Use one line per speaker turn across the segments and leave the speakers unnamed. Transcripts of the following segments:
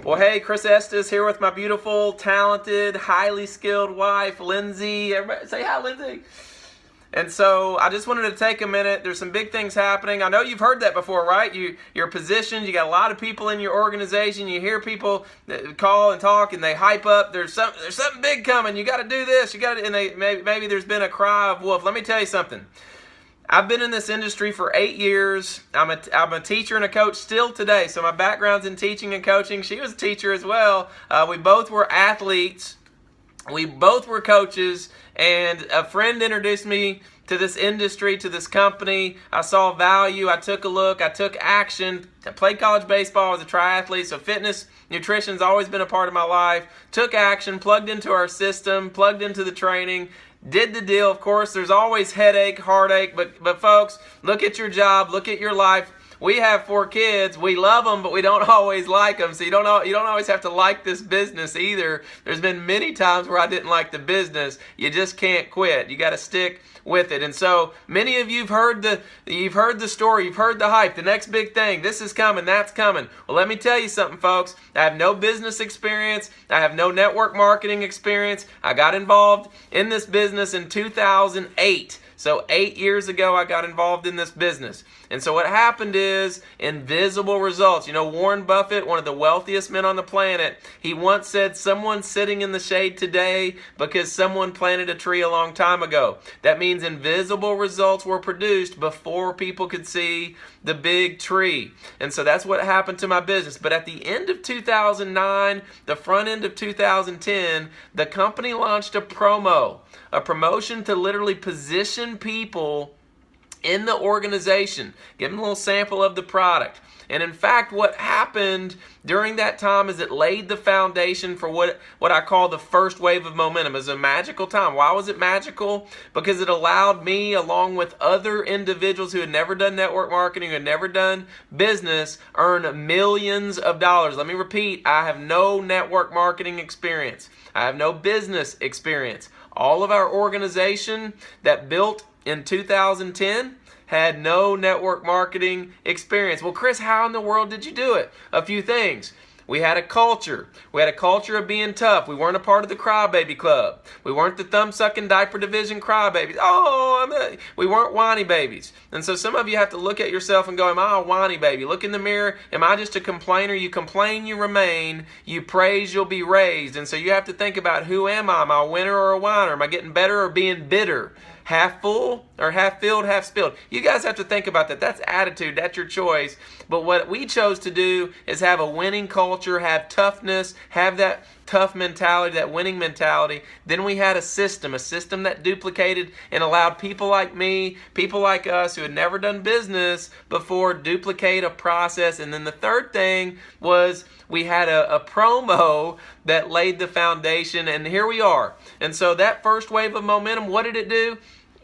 Well, hey, Chris Estes here with my beautiful, talented, highly skilled wife, Lindsay. Everybody say hi, Lindsay. And so I just wanted to take a minute. There's some big things happening. I know you've heard that before, right? You're positioned. You got a lot of people in your organization. You hear people that call and talk, and they hype up. There's something big coming. You got to do this. You got to. And maybe there's been a cry of wolf. Let me tell you something. I've been in this industry for 8 years. I'm a teacher and a coach still today. So my background's in teaching and coaching. She was a teacher as well. We both were athletes. We both were coaches. And a friend introduced me to this industry, to this company. I saw value. I took a look. I took action. I played college baseball as a triathlete. So fitness, nutrition's always been a part of my life. Took action, plugged into our system, plugged into the training. Did the deal. Of course, there's always headache, heartache, but folks, look at your job, look at your life. We have 4 kids. We love them, but we don't always like them. So you don't always have to like this business either. There's been many times where I didn't like the business. You just can't quit. You got to stick with it. And so many of you've heard the story, you've heard the hype, the next big thing, this is coming, that's coming. Well, let me tell you something, folks. I have no business experience. I have no network marketing experience. I got involved in this business in 2008. So 8 years ago, I got involved in this business. And so what happened is invisible results. You know, Warren Buffett, one of the wealthiest men on the planet, he once said, someone's sitting in the shade today because someone planted a tree a long time ago. That means invisible results were produced before people could see the big tree. And so that's what happened to my business. But at the end of 2009, the front end of 2010, the company launched a promotion to literally position people in the organization, give them a little sample of the product. And in fact, what happened during that time is it laid the foundation for what I call the first wave of momentum. It was a magical time. Why was it magical? Because it allowed me, along with other individuals who had never done network marketing, who had never done business, earn millions of dollars. Let me repeat, I have no network marketing experience. I have no business experience. All of our organization that built in 2010 had no network marketing experience. Well, Chris, how in the world did you do it? A few things. We had a culture. We had a culture of being tough. We weren't a part of the crybaby club. We weren't the thumb-sucking diaper division crybabies. We weren't whiny babies. And so some of you have to look at yourself and go, am I a whiny baby? Look in the mirror. Am I just a complainer? You complain, you remain. You praise, you'll be raised. And so you have to think about, who am I? Am I a winner or a whiner? Am I getting better or being bitter? Half full or half filled, half spilled? You guys have to think about that. That's attitude. That's your choice. But what we chose to do is have a winning culture, have toughness, have that tough mentality, that winning mentality. Then we had a system that duplicated and allowed people like me, people like us who had never done business before, duplicate a process. And then the third thing was we had a promo that laid the foundation, and here we are. And so that first wave of momentum, what did it do?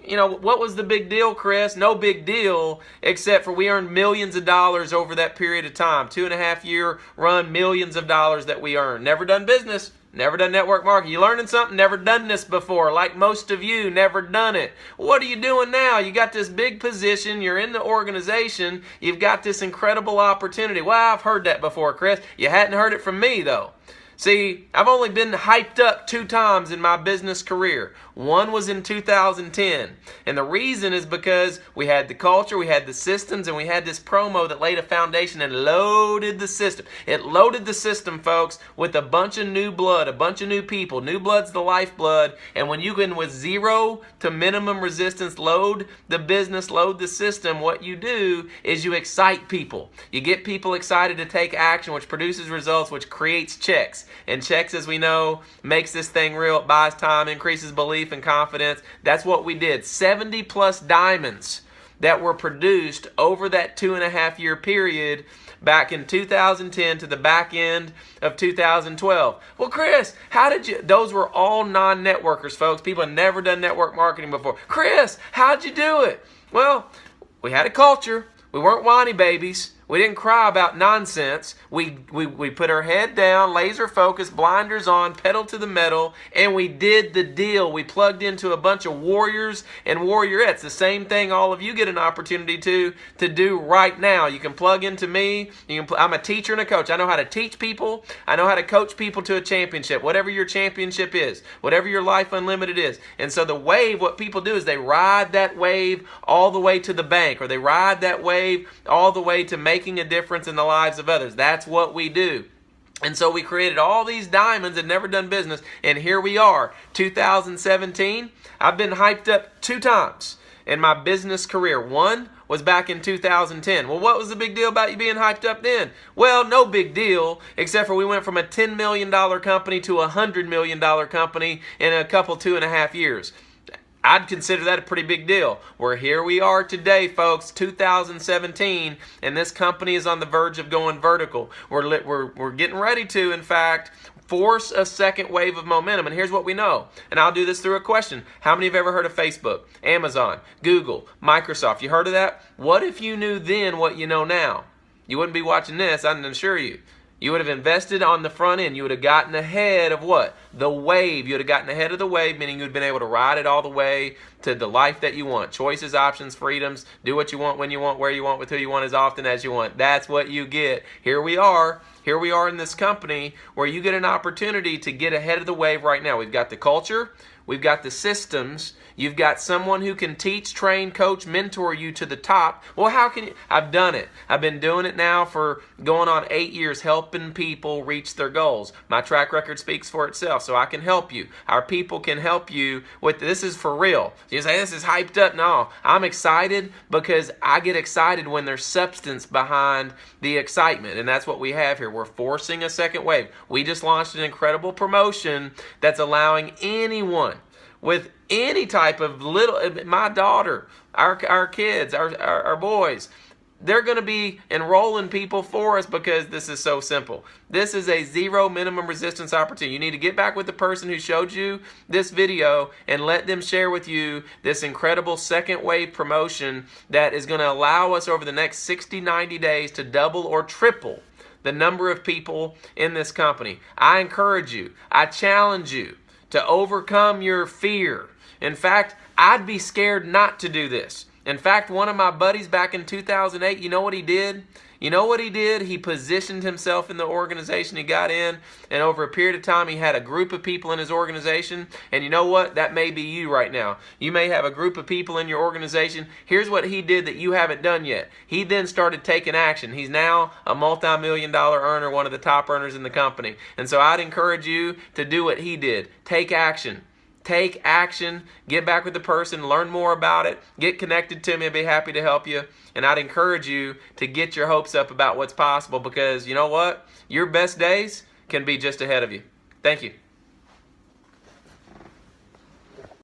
You know, what was the big deal, Chris? No big deal, except for we earned millions of dollars over that period of time. 2.5 year run, millions of dollars that we earned. Never done business, never done network marketing. You learning something? Never done this before. Like most of you, never done it. What are you doing now? You got this big position. You're in the organization. You've got this incredible opportunity. Well, I've heard that before, Chris. You hadn't heard it from me, though. See, I've only been hyped up 2 times in my business career. One was in 2010. And the reason is because we had the culture, we had the systems, and we had this promo that laid a foundation and loaded the system. It loaded the system, folks, with a bunch of new blood, a bunch of new people. New blood's the lifeblood. And when you can, with 0 to minimum resistance, load the business, load the system, what you do is you excite people. You get people excited to take action, which produces results, which creates checks. And checks, as we know, makes this thing real. It buys time, increases belief and confidence. That's what we did. 70 plus diamonds that were produced over that 2.5 year period back in 2010 to the back end of 2012. Well, Chris, how did you? Those were all non-networkers, folks. People had never done network marketing before. Chris, how'd you do it? Well, we had a culture. We weren't whiny babies. We didn't cry about nonsense. We put our head down, laser focus, blinders on, pedal to the metal, and we did the deal. We plugged into a bunch of warriors and warriorettes. The same thing all of you get an opportunity to do right now. You can plug into me. I'm a teacher and a coach. I know how to teach people. I know how to coach people to a championship, whatever your championship is, whatever your life unlimited is. And so the wave, what people do is they ride that wave all the way to the bank, or they ride that wave all the way to making a difference in the lives of others. That's what we do. And so we created all these diamonds that never done business, and here we are, 2017. I've been hyped up 2 times in my business career. One was back in 2010. Well, what was the big deal about you being hyped up then? Well, no big deal, except for we went from a $10 million company to a $100 million company in a couple, 2.5 years. I'd consider that a pretty big deal. Well, here we are today, folks, 2017, and this company is on the verge of going vertical. We're getting ready to, in fact, force a second wave of momentum. And here's what we know. And I'll do this through a question. How many have ever heard of Facebook, Amazon, Google, Microsoft? You heard of that? What if you knew then what you know now? You wouldn't be watching this, I can assure you. You would have invested on the front end. You would have gotten ahead of what? The wave. You would have gotten ahead of the wave, meaning you would have been able to ride it all the way to the life that you want. Choices, options, freedoms. Do what you want, when you want, where you want, with who you want, as often as you want. That's what you get. Here we are. Here we are in this company where you get an opportunity to get ahead of the wave right now. We've got the culture. We've got the systems. You've got someone who can teach, train, coach, mentor you to the top. Well, how can you? I've done it. I've been doing it now for going on 8 years, helping people reach their goals. My track record speaks for itself, so I can help you. Our people can help you with this. Is for real. You say, this is hyped up. No, I'm excited because I get excited when there's substance behind the excitement, and that's what we have here. We're forcing a second wave. We just launched an incredible promotion that's allowing anyone with any type of my daughter, our kids, our boys, they're going to be enrolling people for us because this is so simple. This is a 0 minimum resistance opportunity. You need to get back with the person who showed you this video and let them share with you this incredible second wave promotion that is going to allow us over the next 60, 90 days to double or triple the number of people in this company. I encourage you, I challenge you to overcome your fear. In fact, I'd be scared not to do this. In fact, one of my buddies back in 2008, you know what he did? You know what he did? He positioned himself in the organization he got in, and over a period of time, he had a group of people in his organization. And you know what? That may be you right now. You may have a group of people in your organization. Here's what he did that you haven't done yet. He then started taking action. He's now a multi-million-dollar earner, one of the top earners in the company. And so I'd encourage you to do what he did. Take action. Take action, get back with the person, learn more about it, get connected to me. I'd be happy to help you. And I'd encourage you to get your hopes up about what's possible, because you know what? Your best days can be just ahead of you. Thank you.